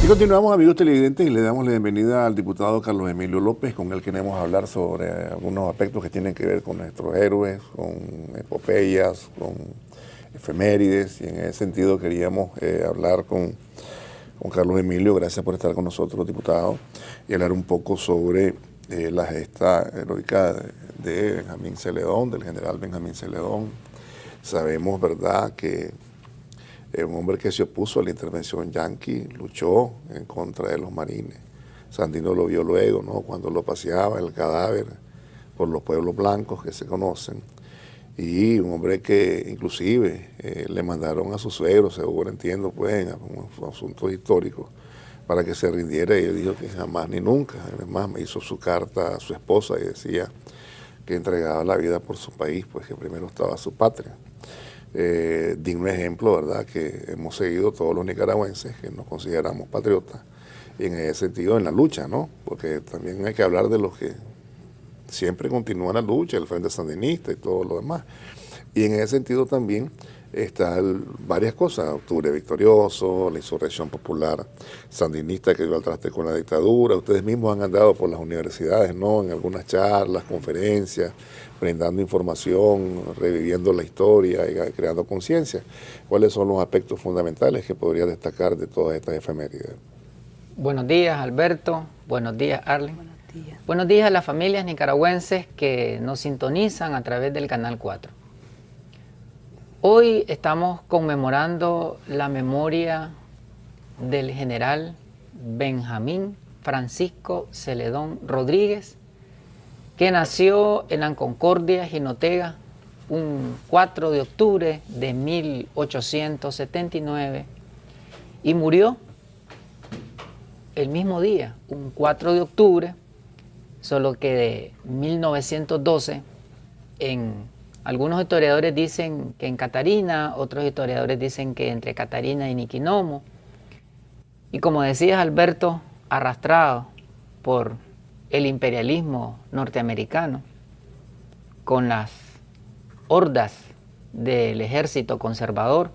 Y continuamos, amigos televidentes, y le damos la bienvenida al diputado Carlos Emilio López, con el queremos hablar sobre algunos aspectos que tienen que ver con nuestros héroes, con epopeyas, con efemérides, y en ese sentido queríamos hablar con Carlos Emilio. Gracias por estar con nosotros, diputado, y hablar un poco sobre la gesta heroica de Benjamín Celedón, del general Benjamín Celedón. Sabemos, ¿verdad?, que un hombre que se opuso a la intervención yanqui, luchó en contra de los marines. Sandino lo vio luego, ¿no?, cuando lo paseaba el cadáver por los pueblos blancos que se conocen. Y un hombre que inclusive le mandaron a su suegro, seguro entiendo, pues, en asuntos históricos, para que se rindiera, y él dijo que jamás ni nunca. Además, me hizo su carta a su esposa y decía que entregaba la vida por su país, pues que primero estaba su patria. Digno ejemplo, ¿verdad?, que hemos seguido todos los nicaragüenses que nos consideramos patriotas, y en ese sentido en la lucha, ¿no? Porque también hay que hablar de los que siempre continúan la lucha, el Frente Sandinista y todo lo demás. Y en ese sentido también están varias cosas: Octubre Victorioso, la insurrección popular sandinista que dio al traste con la dictadura. Ustedes mismos han andado por las universidades, ¿no?, en algunas charlas, conferencias, brindando información, reviviendo la historia y creando conciencia. ¿Cuáles son los aspectos fundamentales que podría destacar de todas estas efemérides? Buenos días, Alberto. Buenos días, Arlen. Buenos días. Buenos días a las familias nicaragüenses que nos sintonizan a través del Canal 4. Hoy estamos conmemorando la memoria del general Benjamín Francisco Celedón Rodríguez, que nació en la Concordia, Jinotega, un 4 de octubre de 1879 y murió el mismo día, un 4 de octubre, solo que de 1912. Algunos historiadores dicen que en Catarina, otros historiadores dicen que entre Catarina y Niquinomo. Y como decías, Alberto, arrastrado por el imperialismo norteamericano, con las hordas del ejército conservador,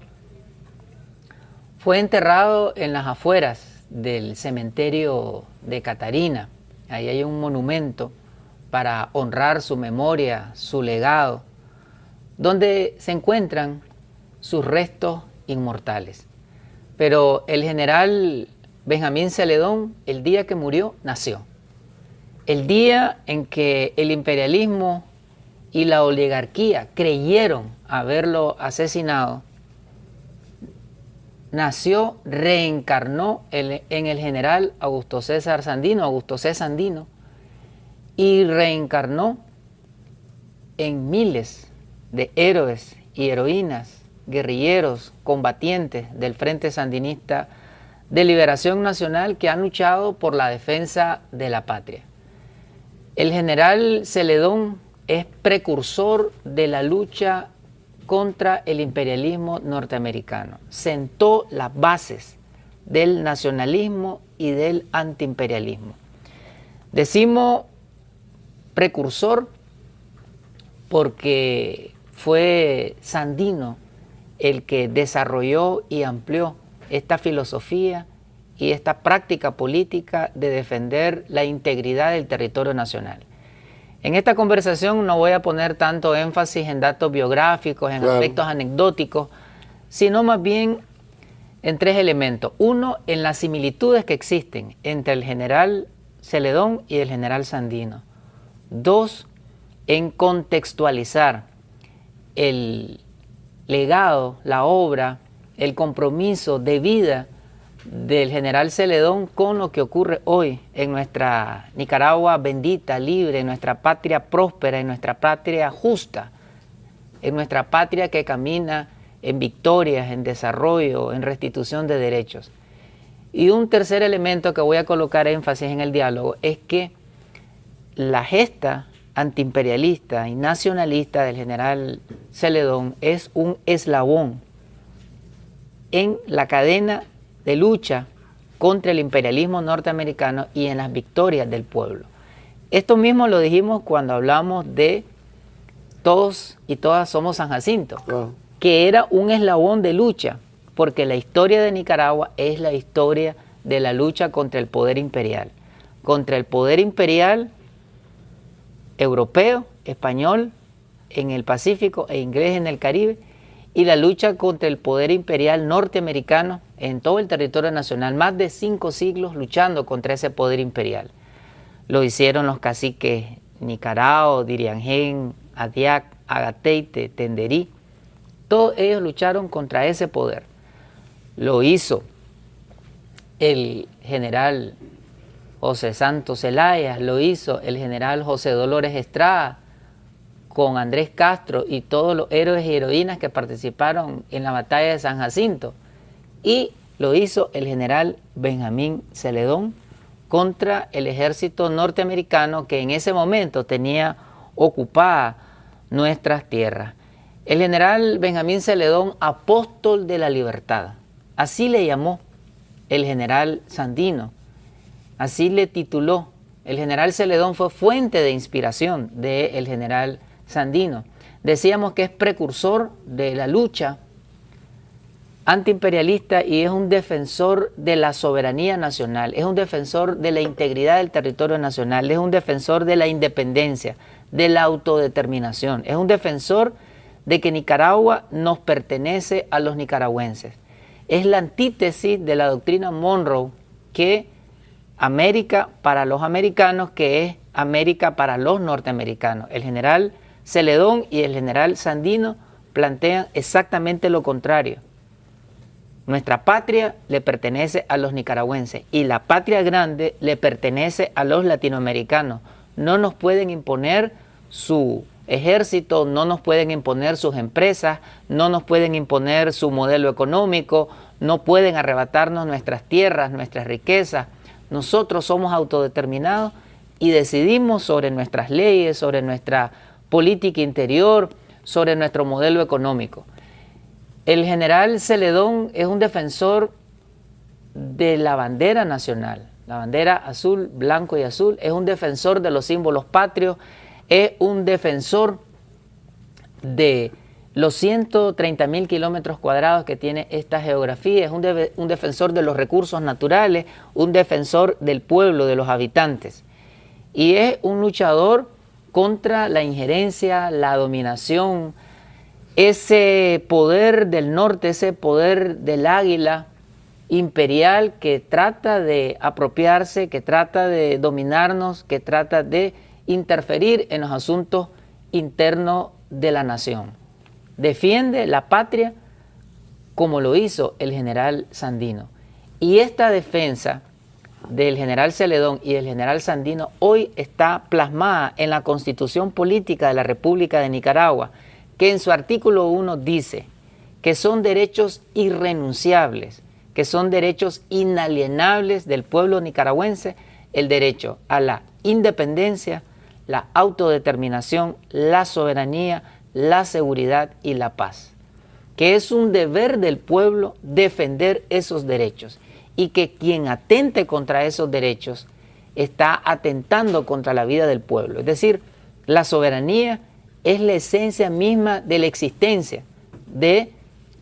fue enterrado en las afueras del cementerio de Catarina. Ahí hay un monumento para honrar su memoria, su legado, donde se encuentran sus restos inmortales. Pero el general Benjamín Celedón, el día que murió, nació. El día en que el imperialismo y la oligarquía creyeron haberlo asesinado, nació, reencarnó en el general Augusto C. Sandino, y reencarnó en miles de héroes y heroínas, guerrilleros, combatientes del Frente Sandinista de Liberación Nacional, que han luchado por la defensa de la patria. El general Celedón es precursor de la lucha contra el imperialismo norteamericano. Sentó las bases del nacionalismo y del antiimperialismo. Decimos precursor porque fue Sandino el que desarrolló y amplió esta filosofía y esta práctica política de defender la integridad del territorio nacional. En esta conversación no voy a poner tanto énfasis en datos biográficos, en aspectos anecdóticos, sino más bien en tres elementos. Uno, en las similitudes que existen entre el general Celedón y el general Sandino. Dos, en contextualizar el legado, la obra, el compromiso de vida del general Celedón con lo que ocurre hoy en nuestra Nicaragua bendita, libre, en nuestra patria próspera, en nuestra patria justa, en nuestra patria que camina en victorias, en desarrollo, en restitución de derechos. Y un tercer elemento que voy a colocar énfasis en el diálogo es que la gesta antiimperialista y nacionalista del general Celedón es un eslabón en la cadena de lucha contra el imperialismo norteamericano y en las victorias del pueblo. Esto mismo lo dijimos cuando hablamos de Todos y Todas Somos San Jacinto, que era un eslabón de lucha, porque la historia de Nicaragua es la historia de la lucha contra el poder imperial europeo, español en el Pacífico e inglés en el Caribe, y la lucha contra el poder imperial norteamericano en todo el territorio nacional, más de 5 siglos luchando contra ese poder imperial. Lo hicieron los caciques Nicarao, Diriangén, Adiac, Agateite, Tenderí. Todos ellos lucharon contra ese poder. Lo hizo el general José Santos Zelaya, lo hizo el general José Dolores Estrada, con Andrés Castro y todos los héroes y heroínas que participaron en la batalla de San Jacinto. Y lo hizo el general Benjamín Celedón contra el ejército norteamericano que en ese momento tenía ocupadas nuestras tierras. El general Benjamín Celedón, apóstol de la libertad, así le llamó el general Sandino, así le tituló. El general Celedón fue fuente de inspiración del general Sandino. Decíamos que es precursor de la lucha antiimperialista y es un defensor de la soberanía nacional, es un defensor de la integridad del territorio nacional, es un defensor de la independencia, de la autodeterminación, es un defensor de que Nicaragua nos pertenece a los nicaragüenses. Es la antítesis de la doctrina Monroe, que América para los americanos, que es América para los norteamericanos. El general Celedón y el general Sandino plantean exactamente lo contrario. Nuestra patria le pertenece a los nicaragüenses y la patria grande le pertenece a los latinoamericanos. No nos pueden imponer su ejército, no nos pueden imponer sus empresas, no nos pueden imponer su modelo económico, no pueden arrebatarnos nuestras tierras, nuestras riquezas. Nosotros somos autodeterminados y decidimos sobre nuestras leyes, sobre nuestra política interior, sobre nuestro modelo económico. El general Celedón es un defensor de la bandera nacional, la bandera azul, blanco y azul, es un defensor de los símbolos patrios, es un defensor de los 130.000 kilómetros cuadrados que tiene esta geografía, es un defensor de los recursos naturales, un defensor del pueblo, de los habitantes. Y es un luchador contra la injerencia, la dominación, ese poder del norte, ese poder del águila imperial que trata de apropiarse, que trata de dominarnos, que trata de interferir en los asuntos internos de la nación. Defiende la patria como lo hizo el general Sandino. Y esta defensa del general Celedón y del general Sandino hoy está plasmada en la Constitución Política de la República de Nicaragua, que en su artículo 1 dice que son derechos irrenunciables, que son derechos inalienables del pueblo nicaragüense, el derecho a la independencia, la autodeterminación, la soberanía, la seguridad y la paz. Que es un deber del pueblo defender esos derechos y que quien atente contra esos derechos está atentando contra la vida del pueblo. Es decir, la soberanía es la esencia misma de la existencia de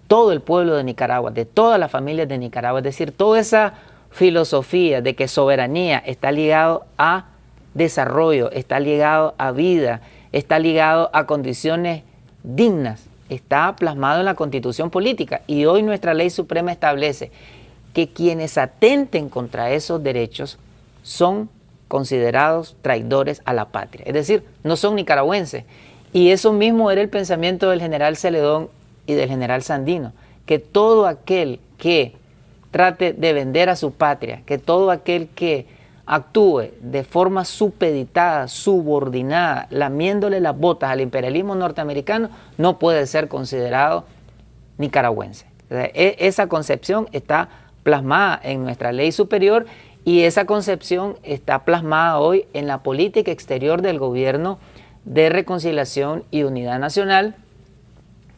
todo el pueblo de Nicaragua, de todas las familias de Nicaragua. Es decir, toda esa filosofía de que soberanía está ligado a desarrollo, está ligado a vida, está ligado a condiciones dignas, está plasmado en la Constitución Política. Y hoy nuestra Ley Suprema establece que quienes atenten contra esos derechos son considerados traidores a la patria. Es decir, no son nicaragüenses. Y eso mismo era el pensamiento del general Celedón y del general Sandino, que todo aquel que trate de vender a su patria, que todo aquel que actúe de forma supeditada, subordinada, lamiéndole las botas al imperialismo norteamericano, no puede ser considerado nicaragüense. O sea, esa concepción está plasmada en nuestra ley superior y esa concepción está plasmada hoy en la política exterior del gobierno de Reconciliación y Unidad Nacional,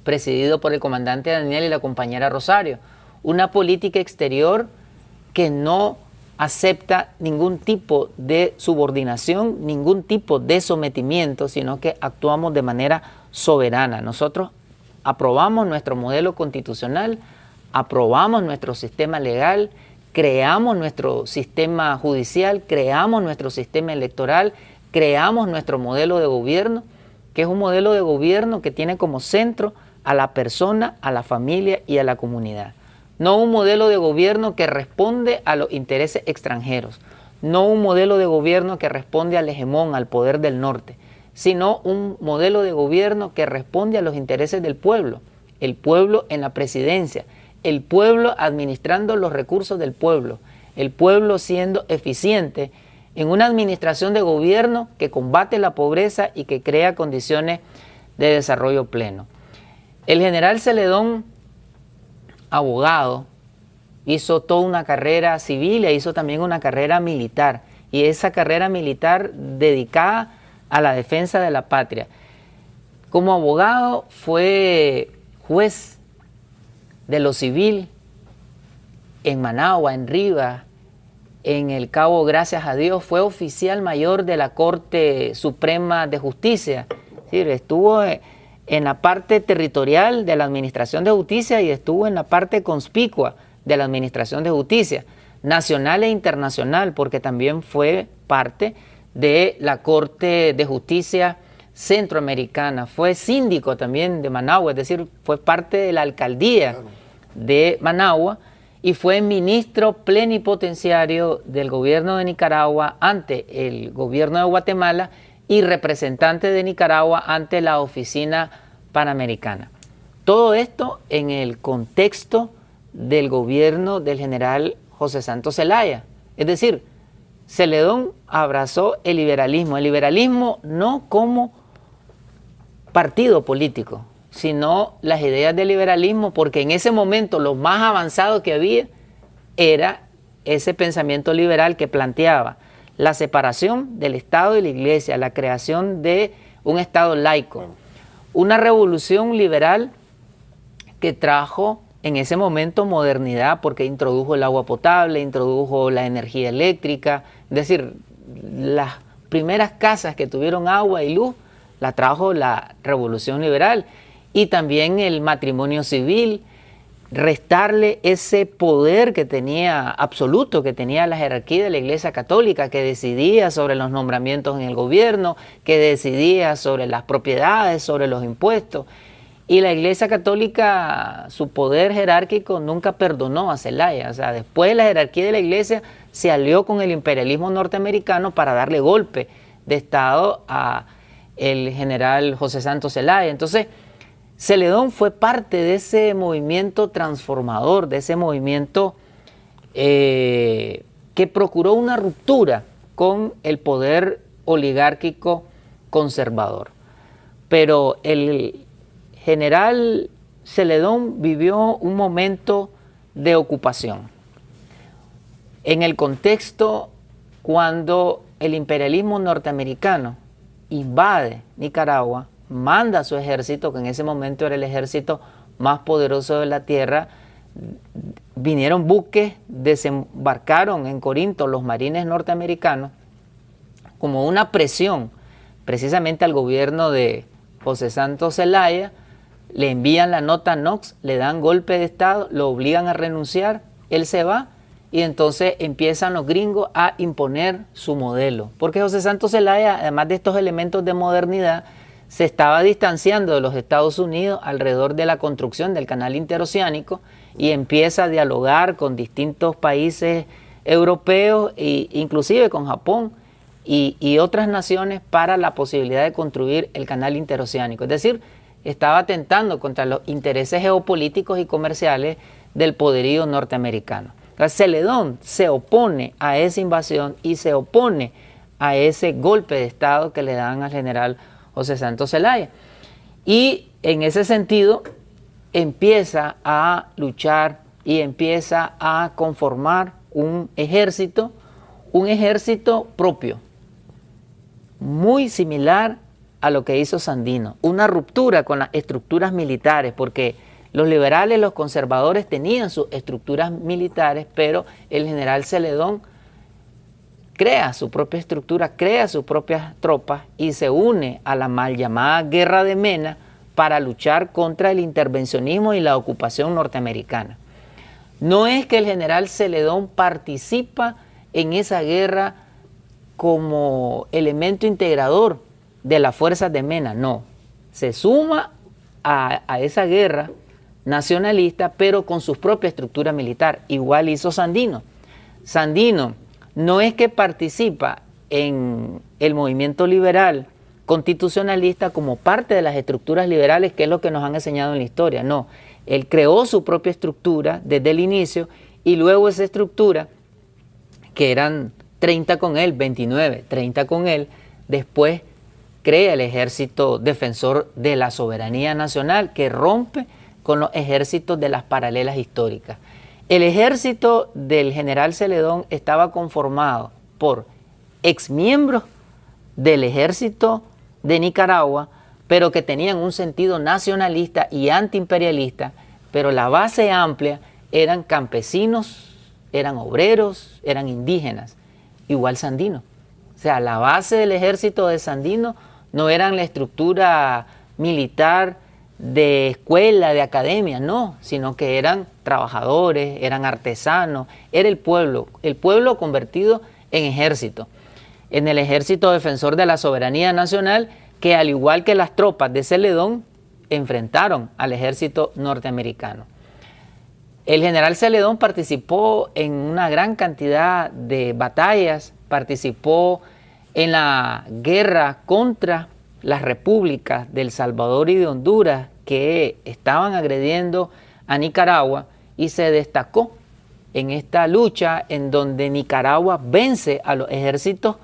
presidido por el comandante Daniel y la compañera Rosario. Una política exterior que no acepta ningún tipo de subordinación, ningún tipo de sometimiento, sino que actuamos de manera soberana. Nosotros aprobamos nuestro modelo constitucional, aprobamos nuestro sistema legal, creamos nuestro sistema judicial, creamos nuestro sistema electoral, creamos nuestro modelo de gobierno, que es un modelo de gobierno que tiene como centro a la persona, a la familia y a la comunidad. No un modelo de gobierno que responde a los intereses extranjeros, no un modelo de gobierno que responde al hegemón, al poder del norte, sino un modelo de gobierno que responde a los intereses del pueblo, el pueblo en la presidencia, el pueblo administrando los recursos del pueblo, el pueblo siendo eficiente en una administración de gobierno que combate la pobreza y que crea condiciones de desarrollo pleno. El general Celedón, abogado, hizo toda una carrera civil e hizo también una carrera militar, y esa carrera militar dedicada a la defensa de la patria. Como abogado fue juez de lo civil en Managua, en Rivas, en el Cabo, gracias a Dios, fue oficial mayor de la Corte Suprema de Justicia. Es decir, estuvo en la parte territorial de la Administración de Justicia y estuvo en la parte conspicua de la Administración de Justicia, nacional e internacional, porque también fue parte de la Corte de Justicia Centroamericana, fue síndico también de Managua, es decir, fue parte de la alcaldía de Managua y fue ministro plenipotenciario del gobierno de Nicaragua ante el gobierno de Guatemala y representante de Nicaragua ante la Oficina Panamericana. Todo esto en el contexto del gobierno del general José Santos Zelaya. Es decir, Celedón abrazó el liberalismo no como partido político, sino las ideas del liberalismo, porque en ese momento lo más avanzado que había era ese pensamiento liberal que planteaba la separación del Estado y la Iglesia, la creación de un Estado laico, una revolución liberal que trajo en ese momento modernidad, porque introdujo el agua potable, introdujo la energía eléctrica, es decir, las primeras casas que tuvieron agua y luz la trajo la revolución liberal, y también el matrimonio civil, restarle ese poder que tenía absoluto, que tenía la jerarquía de la Iglesia Católica, que decidía sobre los nombramientos en el gobierno, que decidía sobre las propiedades, sobre los impuestos. Y la Iglesia Católica, su poder jerárquico nunca perdonó a Zelaya. O sea, después la jerarquía de la Iglesia se alió con el imperialismo norteamericano para darle golpe de Estado a el general José Santos Zelaya. Entonces, Celedón fue parte de ese movimiento transformador, de ese movimiento que procuró una ruptura con el poder oligárquico conservador. Pero el general Celedón vivió un momento de ocupación. En el contexto cuando el imperialismo norteamericano invade Nicaragua, manda a su ejército, que en ese momento era el ejército más poderoso de la tierra, vinieron buques, desembarcaron en Corinto los marines norteamericanos como una presión precisamente al gobierno de José Santos Zelaya, le envían la nota Knox, le dan golpe de Estado, lo obligan a renunciar, él se va y entonces empiezan los gringos a imponer su modelo. Porque José Santos Zelaya, además de estos elementos de modernidad, se estaba distanciando de los Estados Unidos alrededor de la construcción del canal interoceánico y empieza a dialogar con distintos países europeos e inclusive con Japón y otras naciones para la posibilidad de construir el canal interoceánico. Es decir, estaba atentando contra los intereses geopolíticos y comerciales del poderío norteamericano. Entonces, Celedón se opone a esa invasión y se opone a ese golpe de Estado que le dan al general José Santos Zelaya. Y en ese sentido empieza a luchar y empieza a conformar un ejército propio, muy similar a lo que hizo Sandino, una ruptura con las estructuras militares, porque los liberales, los conservadores tenían sus estructuras militares, pero el general Celedón crea su propia estructura, crea sus propias tropas y se une a la mal llamada Guerra de Mena para luchar contra el intervencionismo y la ocupación norteamericana. No es que el general Celedón participa en esa guerra como elemento integrador de las fuerzas de Mena, no. Se suma a esa guerra nacionalista, pero con su propia estructura militar. Igual hizo Sandino. Sandino no es que participa en el movimiento liberal constitucionalista como parte de las estructuras liberales, que es lo que nos han enseñado en la historia. No, él creó su propia estructura desde el inicio y luego esa estructura, que eran 30 con él, 29, 30 con él, después crea el Ejército Defensor de la Soberanía Nacional, que rompe con los ejércitos de las paralelas históricas. El ejército del general Celedón estaba conformado por exmiembros del ejército de Nicaragua, pero que tenían un sentido nacionalista y antiimperialista, pero la base amplia eran campesinos, eran obreros, eran indígenas, igual Sandino. O sea, la base del ejército de Sandino no eran la estructura militar de escuela, de academia, no, sino que eran trabajadores, eran artesanos, era el pueblo convertido en ejército. En el Ejército Defensor de la Soberanía Nacional, que al igual que las tropas de Celedón, enfrentaron al ejército norteamericano. El general Celedón participó en una gran cantidad de batallas, participó en la guerra contra las repúblicas de El Salvador y de Honduras que estaban agrediendo a Nicaragua, y se destacó en esta lucha en donde Nicaragua vence a los ejércitos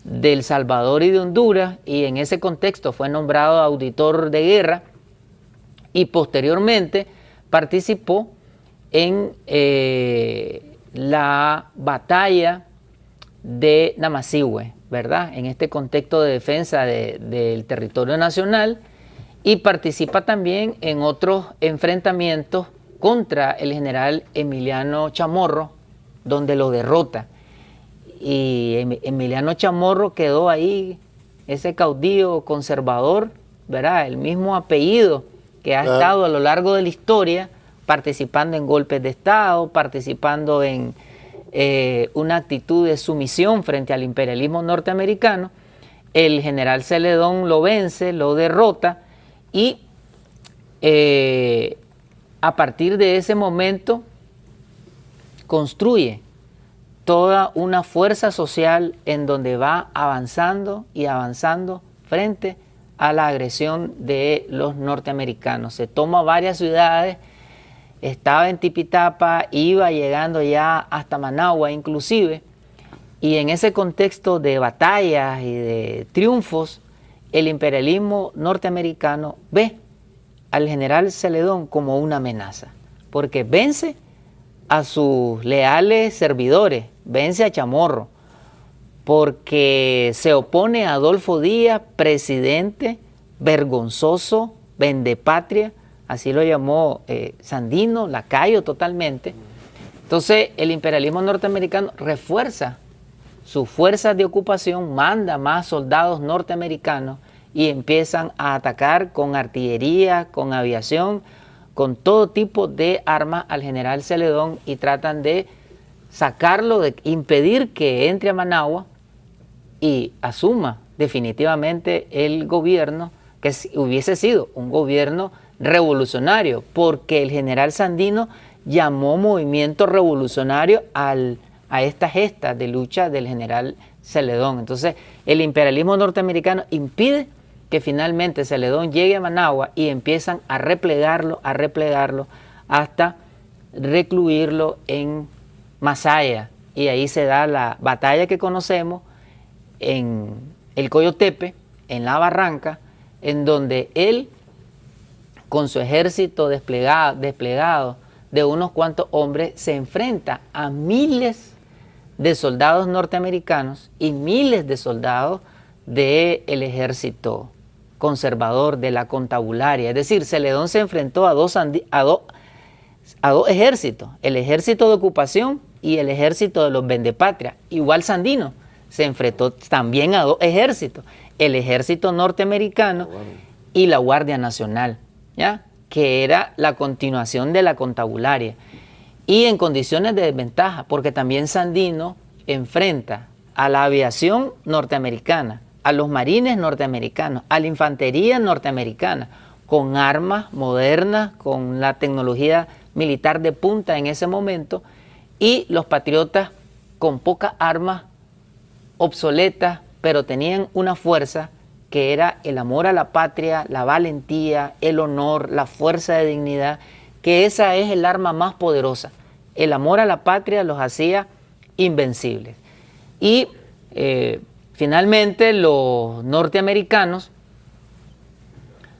de El Salvador y de Honduras, y en ese contexto fue nombrado auditor de guerra y posteriormente participó en la batalla de Namasihue, ¿verdad? En este contexto de defensa del territorio nacional, y participa también en otros enfrentamientos contra el general Emiliano Chamorro, donde lo derrota. Y Emiliano Chamorro quedó ahí, ese caudillo conservador, ¿verdad? El mismo apellido que ha estado a lo largo de la historia participando en golpes de Estado, participando en una actitud de sumisión frente al imperialismo norteamericano. El general Celedón lo vence, lo derrota, y a partir de ese momento construye toda una fuerza social en donde va avanzando y avanzando frente a la agresión de los norteamericanos. Se toma varias ciudades, estaba en Tipitapa, iba llegando ya hasta Managua inclusive, y en ese contexto de batallas y de triunfos, el imperialismo norteamericano ve al general Celedón como una amenaza, porque vence a sus leales servidores, vence a Chamorro, porque se opone a Adolfo Díaz, presidente vergonzoso, vendepatria, así lo llamó Sandino, lacayo totalmente. Entonces el imperialismo norteamericano refuerza sus fuerzas de ocupación, manda más soldados norteamericanos y empiezan a atacar con artillería, con aviación, con todo tipo de armas al general Celedón, y tratan de sacarlo, de impedir que entre a Managua y asuma definitivamente el gobierno, que hubiese sido un gobierno revolucionario, porque el general Sandino llamó movimiento revolucionario a esta gesta de lucha del general Celedón. Entonces el imperialismo norteamericano impide que finalmente Celedón llegue a Managua, y empiezan a replegarlo hasta recluirlo en Masaya, y ahí se da la batalla que conocemos en el Coyotepe, en la Barranca, en donde él, con su ejército desplegado de unos cuantos hombres, se enfrenta a miles de soldados norteamericanos y miles de soldados del ejército conservador, de la contabularia. Es decir, Celedón se enfrentó a dos ejércitos, el ejército de ocupación y el ejército de los vendepatrias. Igual Sandino se enfrentó también a dos ejércitos, el ejército norteamericano y la Guardia Nacional, ¿ya? Que era la continuación de la contabularia. y en condiciones de desventaja, porque también Sandino enfrenta a la aviación norteamericana, a los marines norteamericanos, a la infantería norteamericana, con armas modernas, con la tecnología militar de punta en ese momento, y los patriotas con pocas armas, obsoletas, pero tenían una fuerza que era el amor a la patria, la valentía, el honor, la fuerza de dignidad, que esa es el arma más poderosa. El amor a la patria los hacía invencibles. Y finalmente los norteamericanos,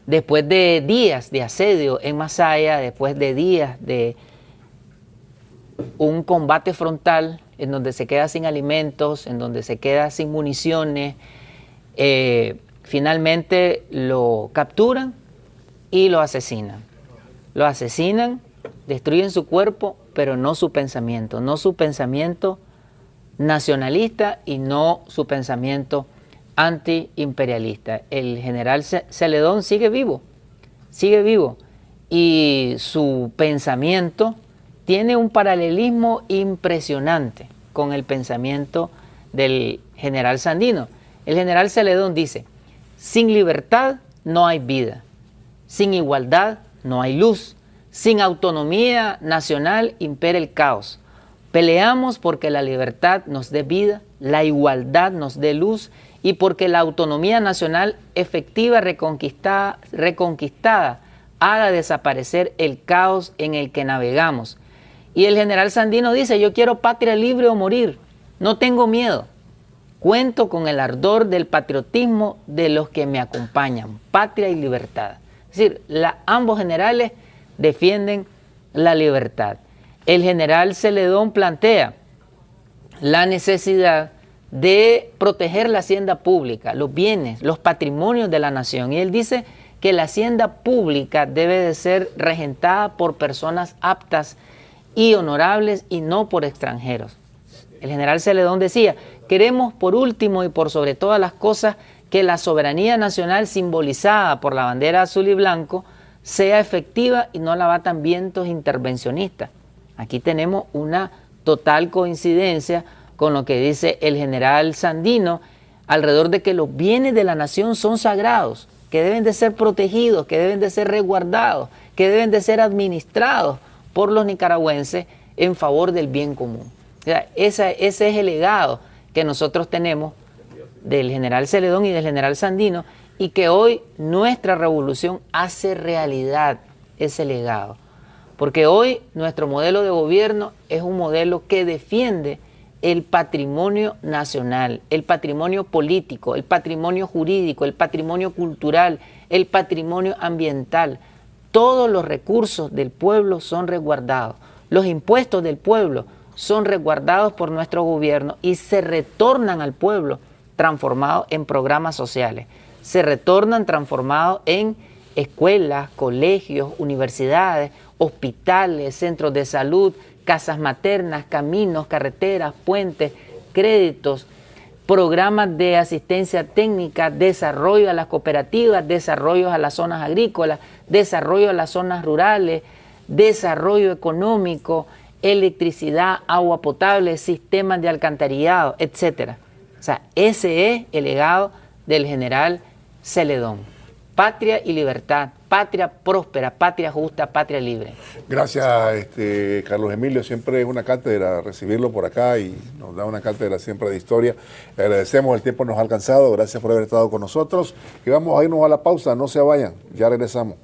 después de días de asedio en Masaya, después de días de un combate frontal en donde se queda sin alimentos, en donde se queda sin municiones, finalmente lo capturan y lo asesinan. Lo asesinan, destruyen su cuerpo, pero no su pensamiento nacionalista y no su pensamiento antiimperialista. El general Celedón sigue vivo, y su pensamiento tiene un paralelismo impresionante con el pensamiento del general Sandino. El general Celedón dice: sin libertad no hay vida, sin igualdad no hay luz, sin autonomía nacional impera el caos. Peleamos porque la libertad nos dé vida, la igualdad nos dé luz y porque la autonomía nacional efectiva reconquistada haga desaparecer el caos en el que navegamos. Y el general Sandino dice: yo quiero patria libre o morir, no tengo miedo. Cuento con el ardor del patriotismo de los que me acompañan, patria y libertad. Es decir, ambos generales defienden la libertad. El general Celedón plantea la necesidad de proteger la hacienda pública, los bienes, los patrimonios de la nación. Y él dice que la hacienda pública debe de ser regentada por personas aptas y honorables y no por extranjeros. El general Celedón decía: queremos por último y por sobre todas las cosas que la soberanía nacional simbolizada por la bandera azul y blanco sea efectiva y no la batan vientos intervencionistas. Aquí tenemos una total coincidencia con lo que dice el general Sandino alrededor de que los bienes de la nación son sagrados, que deben de ser protegidos, que deben de ser resguardados, que deben de ser administrados por los nicaragüenses en favor del bien común. O sea, ese es el legado que nosotros tenemos del general Celedón y del general Sandino, y que hoy nuestra revolución hace realidad ese legado. Porque hoy nuestro modelo de gobierno es un modelo que defiende el patrimonio nacional, el patrimonio político, el patrimonio jurídico, el patrimonio cultural, el patrimonio ambiental. Todos los recursos del pueblo son resguardados. Los impuestos del pueblo son resguardados por nuestro gobierno y se retornan al pueblo transformados en programas sociales. Se retornan transformados en escuelas, colegios, universidades, hospitales, centros de salud, casas maternas, caminos, carreteras, puentes, créditos, programas de asistencia técnica, desarrollo a las cooperativas, desarrollo a las zonas agrícolas, desarrollo a las zonas rurales, desarrollo económico, electricidad, agua potable, sistemas de alcantarillado, etc. O sea, ese es el legado del general Celedón. Patria y libertad, patria próspera, patria justa, patria libre. Gracias, Carlos Emilio. Siempre es una cátedra recibirlo por acá y nos da una cátedra siempre de historia. Le agradecemos, el tiempo nos ha alcanzado. Gracias por haber estado con nosotros. Y vamos a irnos a la pausa, no se vayan, ya regresamos.